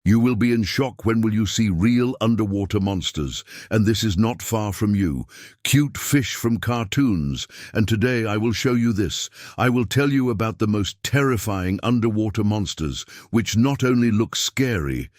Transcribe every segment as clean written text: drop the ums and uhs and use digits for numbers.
You will be in shock when will you see real underwater monsters, and this is not far from you. Cute fish from cartoons, and today I will show you this. I will tell you about the most terrifying underwater monsters, which not only look scary,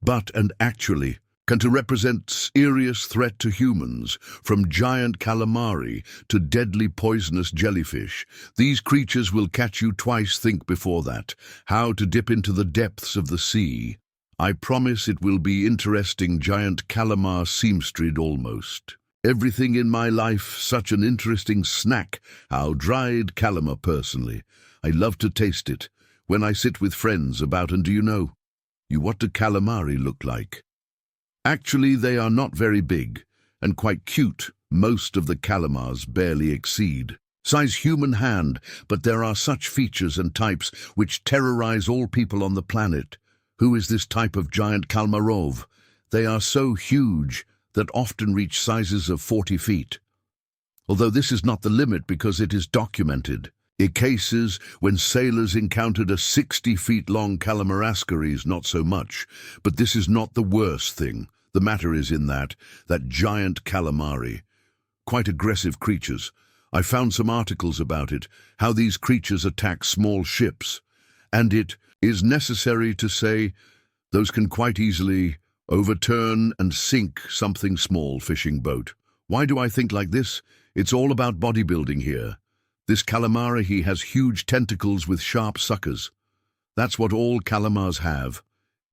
but and actually can to represent serious threat to humans, from giant calamari to deadly poisonous jellyfish. These creatures will catch you twice. Think before that. How to dip into the depths of the sea. I promise it will be interesting. Giant calamar seamstreed almost. Everything in my life, such an interesting snack. How dried calamar personally. I love to taste it. When I sit with friends about, and do you know, what do calamari look like? Actually, they are not very big and quite cute. Most of the calamars barely exceed size human hand, but there are such features and types which terrorize all people on the planet. Who is this type of giant calmarov? They are so huge that often reach sizes of 40 feet. Although this is not the limit because it is documented. In cases when sailors encountered a 60-feet-long calamar ascaris, not so much. But this is not the worst thing. The matter is in that giant calamari. Quite aggressive creatures. I found some articles about it, how these creatures attack small ships. And it is necessary to say those can quite easily overturn and sink something small fishing boat. Why do I think like this? It's all about bodybuilding here. This calamari, he has huge tentacles with sharp suckers. That's what all calamars have,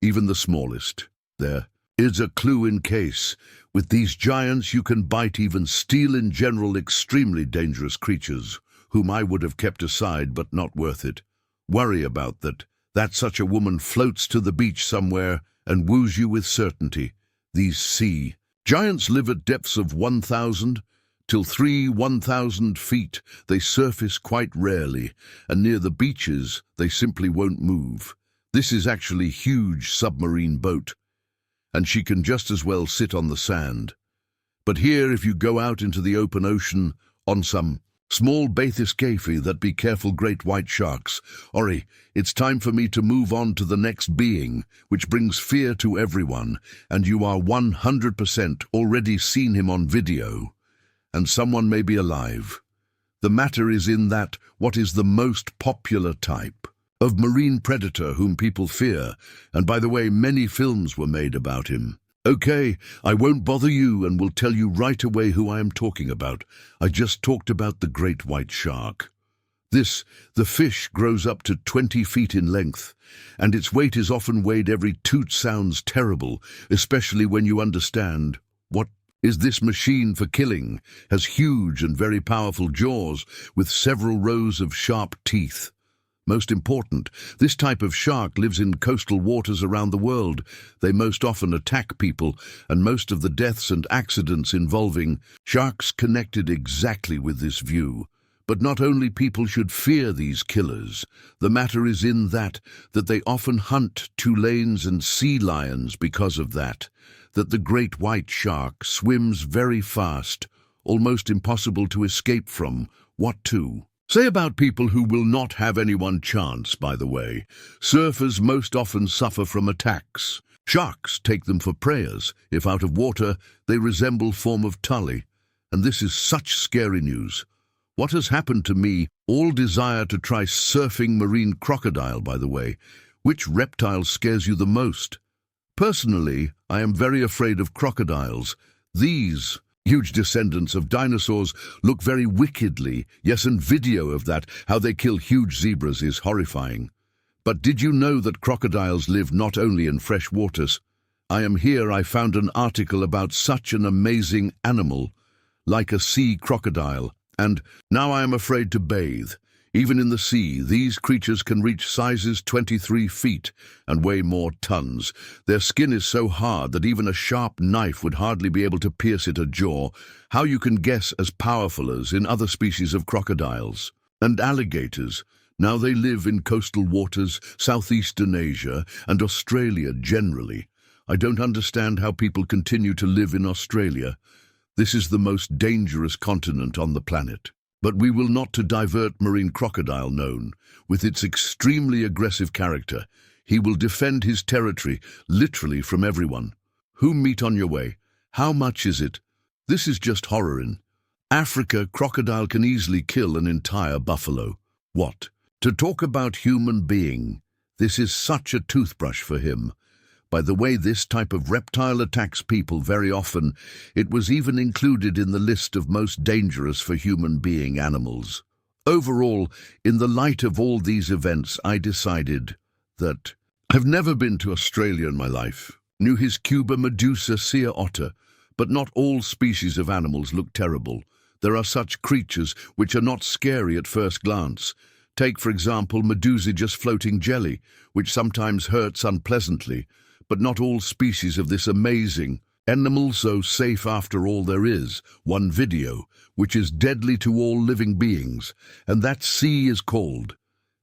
even the smallest. There is a clue in case. With these giants you can bite, even steal. In general, extremely dangerous creatures, whom I would have kept aside, but not worth it. Worry about that such a woman floats to the beach somewhere and woos you with certainty. These sea giants live at depths of 1,000 till 1,000 feet. They surface quite rarely, and near the beaches they simply won't move. This is actually a huge submarine boat, and she can just as well sit on the sand. But here, if you go out into the open ocean on some small bathyscaphe, that be careful, great white sharks. Ori, it's time for me to move on to the next being, which brings fear to everyone, and you are 100% already seen him on video. And someone may be alive. The matter is in that what is the most popular type of marine predator whom people fear, and by the way, many films were made about him. Okay, I won't bother you and will tell you right away who I am talking about. I just talked about the great white shark. The fish grows up to 20 feet in length, and its weight is often weighed. Every toot sounds terrible, especially when you understand what is this machine for killing. Has huge and very powerful jaws with several rows of sharp teeth. Most important, this type of shark lives in coastal waters around the world. They most often attack people, and most of the deaths and accidents involving sharks connected exactly with this view. But not only people should fear these killers. The matter is in that they often hunt tulanes and sea lions because of that the great white shark swims very fast, almost impossible to escape from. What to say about people who will not have anyone chance, by the way? Surfers most often suffer from attacks. Sharks take them for preyers. If out of water, they resemble form of tully. And this is such scary news. What has happened to me? All desire to try surfing marine crocodile, by the way. Which reptile scares you the most? Personally, I am very afraid of crocodiles. These huge descendants of dinosaurs look very wickedly. Yes, and video of that, how they kill huge zebras, is horrifying. But did you know that crocodiles live not only in fresh waters? I found an article about such an amazing animal, like a sea crocodile, and now I am afraid to bathe. Even in the sea, these creatures can reach sizes 23 feet and weigh more tons. Their skin is so hard that even a sharp knife would hardly be able to pierce it a jaw. How you can guess as powerful as in other species of crocodiles. And alligators. Now they live in coastal waters, Southeastern Asia and Australia generally. I don't understand how people continue to live in Australia. This is the most dangerous continent on the planet. But we will not to divert marine crocodile known, with its extremely aggressive character. He will defend his territory, literally from everyone. Whom meet on your way? How much is it? This is just horror in Africa. Crocodile can easily kill an entire buffalo. What? To talk about human being, this is such a toothbrush for him. By the way, this type of reptile attacks people very often. It was even included in the list of most dangerous for human being animals. Overall, in the light of all these events, I decided that I've never been to Australia in my life. Knew his Cuba Medusa sea otter, but not all species of animals look terrible. There are such creatures which are not scary at first glance. Take, for example, Medusa just floating jelly, which sometimes hurts unpleasantly, but not all species of this amazing animal so safe after all. There is one video which is deadly to all living beings, and that sea is called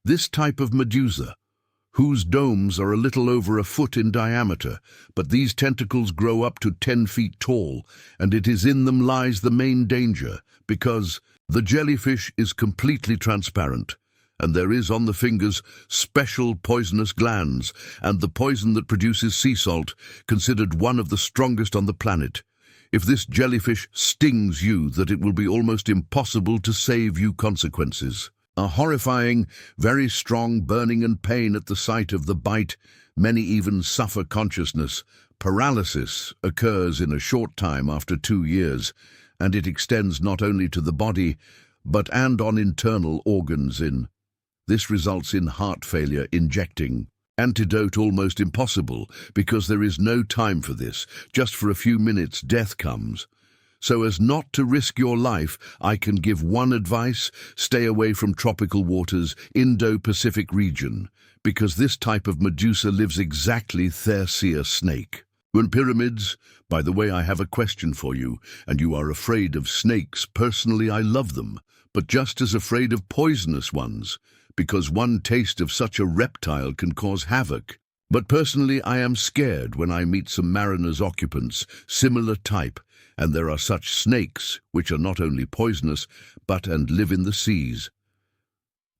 this type of Medusa, whose domes are a little over a foot in diameter, but these tentacles grow up to 10 feet tall, and it is in them lies the main danger, because the jellyfish is completely transparent, and there is on the fingers special poisonous glands, and the poison that produces sea salt, considered one of the strongest on the planet. If this jellyfish stings you, that it will be almost impossible to save you. Consequences a horrifying, very strong burning and pain at the sight of the bite. Many even suffer consciousness. Paralysis occurs in a short time after 2 years, and it extends not only to the body, but on internal organs. This results in heart failure. Injecting antidote almost impossible, because there is no time for this. Just for a few minutes, death comes. So as not to risk your life, I can give one advice: stay away from tropical waters, Indo-Pacific region, because this type of Medusa lives exactly there. See a snake. When pyramids, by the way, I have a question for you, and you are afraid of snakes. Personally, I love them, but just as afraid of poisonous ones, because one taste of such a reptile can cause havoc. But personally, I am scared when I meet some mariners' occupants, similar type, and there are such snakes, which are not only poisonous, but live in the seas.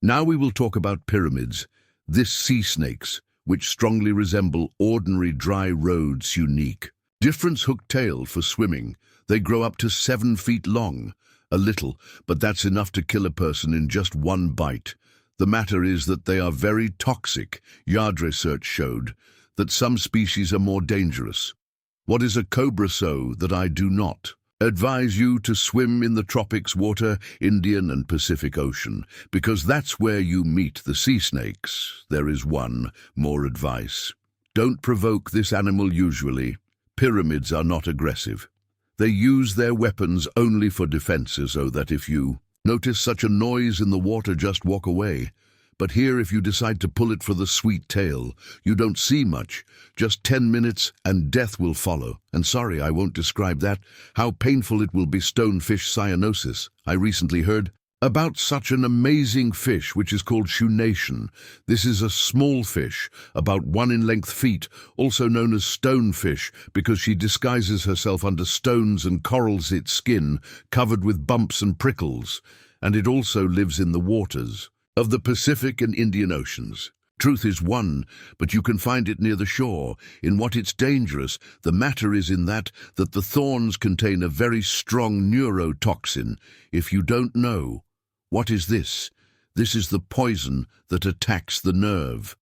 Now we will talk about pyramids, this sea snakes, which strongly resemble ordinary dry roads. Unique. Difference: hook tail for swimming. They grow up to 7 feet long. A little, but that's enough to kill a person in just one bite. The matter is that they are very toxic. Yard research showed that some species are more dangerous. What is a cobra? So that I do not advise you to swim in the tropics water, Indian and Pacific Ocean, because that's where you meet the sea snakes. There is one more advice: don't provoke this animal. Usually, pyramids are not aggressive. They use their weapons only for defenses, so that if you notice such a noise in the water, just walk away. But here, if you decide to pull it for the sweet tail, you don't see much. Just 10 minutes and death will follow. And sorry, I won't describe that. How painful it will be. Stonefish cyanosis. I recently heard about such an amazing fish which is called shunation. This is a small fish, about 1 in length feet, also known as stonefish, because she disguises herself under stones and corals. Its skin covered with bumps and prickles, and it also lives in the waters of the Pacific and Indian Oceans. Truth is one, but you can find it near the shore. In what it's dangerous, the matter is in that the thorns contain a very strong neurotoxin. If you don't know, what is this? This is the poison that attacks the nerve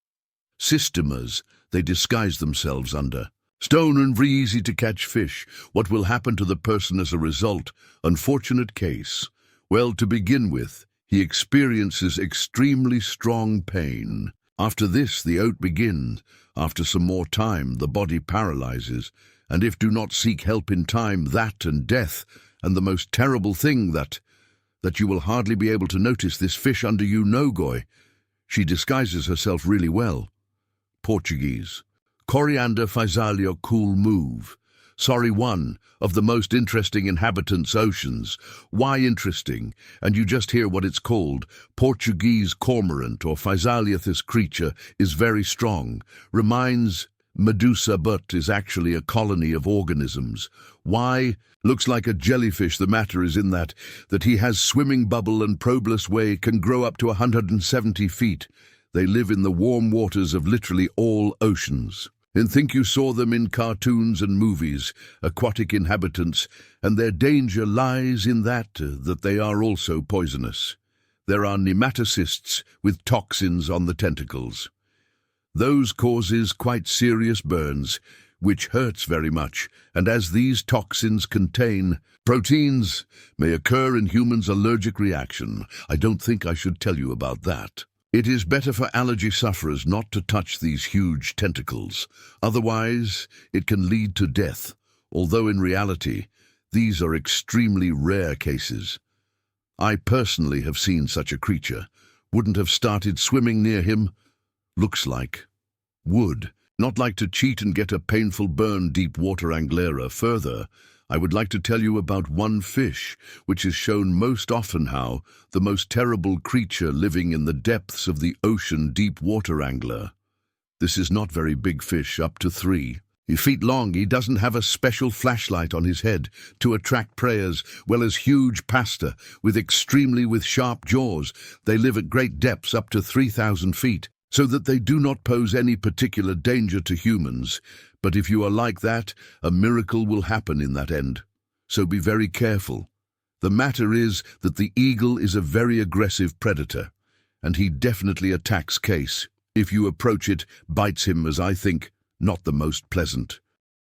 systems. They disguise themselves under stone and very easy to catch fish. What will happen to the person as a result? Unfortunate case. Well, to begin with, he experiences extremely strong pain. After this, the out begins. After some more time, the body paralyzes, and if do not seek help in time, that and death. And the most terrible thing that you will hardly be able to notice this fish under you. Nogoi. She disguises herself really well. Portuguese. Coriander physalia. Cool move. Sorry, one of the most interesting inhabitants oceans. Why interesting? And you just hear what it's called. Portuguese cormorant or physalia. This creature is very strong. Reminds Medusa, but is actually a colony of organisms. Why? Looks like a jellyfish. The matter is in that he has swimming bubble and probeless way, can grow up to 170 feet. They live in the warm waters of literally all oceans. And think you saw them in cartoons and movies, aquatic inhabitants, and their danger lies in that they are also poisonous. There are nematocysts with toxins on the tentacles. Those causes quite serious burns, which hurts very much, and as these toxins contain proteins, may occur in humans' allergic reaction. I don't think I should tell you about that. It is better for allergy sufferers not to touch these huge tentacles. Otherwise, it can lead to death, although in reality, these are extremely rare cases. I personally have seen such a creature. Wouldn't have started swimming near him. Looks like. Would. Not like to cheat and get a painful burn, deep water anglera. Further, I would like to tell you about one fish, which is shown most often how the most terrible creature living in the depths of the ocean, deep water angler. This is not very big fish, up to 3 feet long. He doesn't have a special flashlight on his head to attract prey, as well as huge pasta with sharp jaws. They live at great depths, up to 3,000 feet. So that they do not pose any particular danger to humans. But if you are like that, a miracle will happen in that end. So be very careful. The matter is that the eagle is a very aggressive predator, and he definitely attacks case. If you approach it, bites him, as I think, not the most pleasant.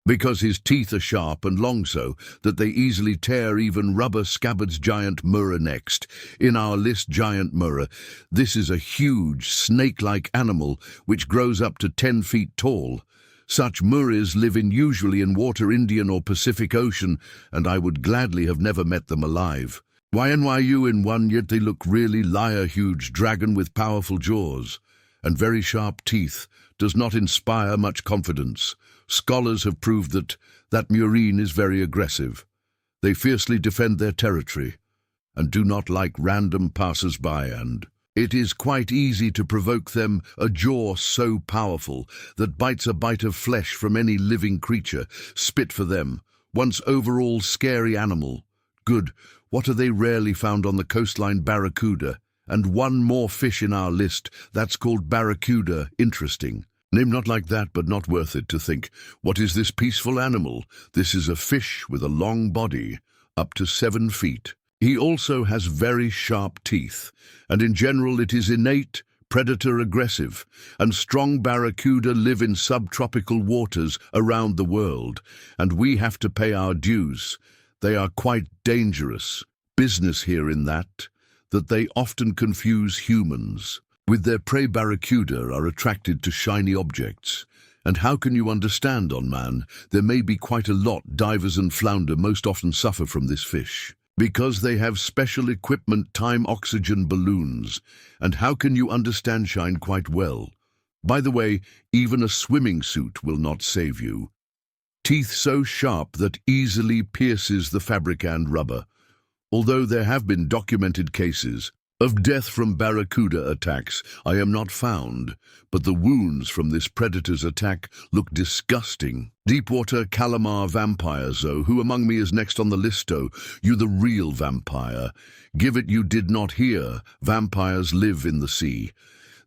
Because his teeth are sharp and long, so that they easily tear even rubber scabbards. Giant murre next. In our list, giant murre. This is a huge, snake-like animal which grows up to 10 feet tall. Such murres live usually in water, Indian or Pacific Ocean, and I would gladly have never met them alive. You in one, yet they look really a huge dragon with powerful jaws and very sharp teeth. Does not inspire much confidence. Scholars have proved that murine is very aggressive. They fiercely defend their territory and do not like random passers-by, and it is quite easy to provoke them. A jaw so powerful that bites a bite of flesh from any living creature. Spit for them. Once overall scary animal. Good. What are they? Rarely found on the coastline. Barracuda. And one more fish in our list, that's called barracuda. Interesting. Name not like that, but not worth it to think. What is this peaceful animal? This is a fish with a long body, up to 7 feet. He also has very sharp teeth, and in general it is innate, predator aggressive, and strong barracuda live in subtropical waters around the world, and we have to pay our dues. They are quite dangerous. Business here in that they often confuse humans. With their prey, barracuda are attracted to shiny objects. And how can you understand, on man? There may be quite a lot. Divers and flounder most often suffer from this fish, because they have special equipment, time oxygen balloons. And how can you understand shine quite well? By the way, even a swimming suit will not save you. Teeth so sharp that easily pierces the fabric and rubber. Although there have been documented cases of death from barracuda attacks, I am not found, but the wounds from this predator's attack look disgusting. Deepwater calamar vampires, oh, who among me is next on the list? Oh, you the real vampire. Give it you did not hear. Vampires live in the sea.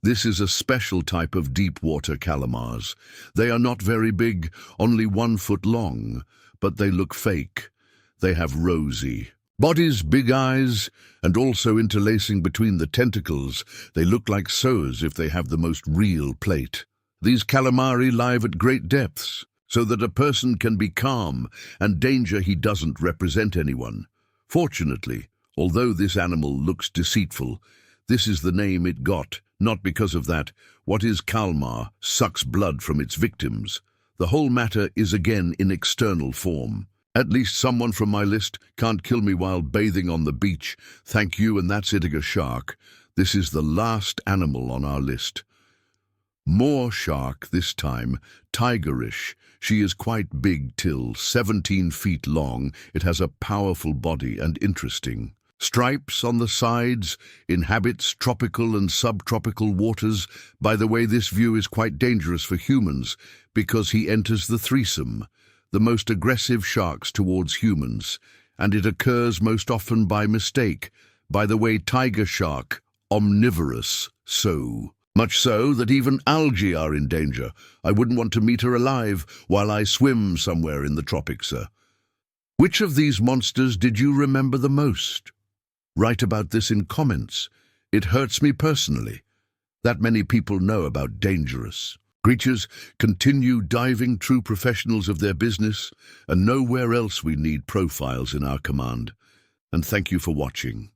This is a special type of deepwater calamars. They are not very big, only 1 foot long, but they look fake. They have rosy bodies, big eyes, and also interlacing between the tentacles. They look like sows if they have the most real plate. These calamari live at great depths, so that a person can be calm, and danger he doesn't represent anyone. Fortunately, although this animal looks deceitful, this is the name it got, not because of that. What is calmar sucks blood from its victims. The whole matter is again in external form. At least someone from my list can't kill me while bathing on the beach. Thank you, and that's it. A shark. This is the last animal on our list. More shark this time, tigerish. She is quite big, till 17 feet long. It has a powerful body and interesting stripes on the sides, inhabits tropical and subtropical waters. By the way, this view is quite dangerous for humans because he enters the threesome, the most aggressive sharks towards humans, and it occurs most often by mistake. By the way, tiger shark, omnivorous, so Much so that even algae are in danger. I wouldn't want to meet her alive while I swim somewhere in the tropics, sir. Which of these monsters did you remember the most? Write about this in comments. It hurts me personally. That many people know about dangerous creatures. Continue diving, true professionals of their business, and nowhere else we need profiles in our command. And thank you for watching.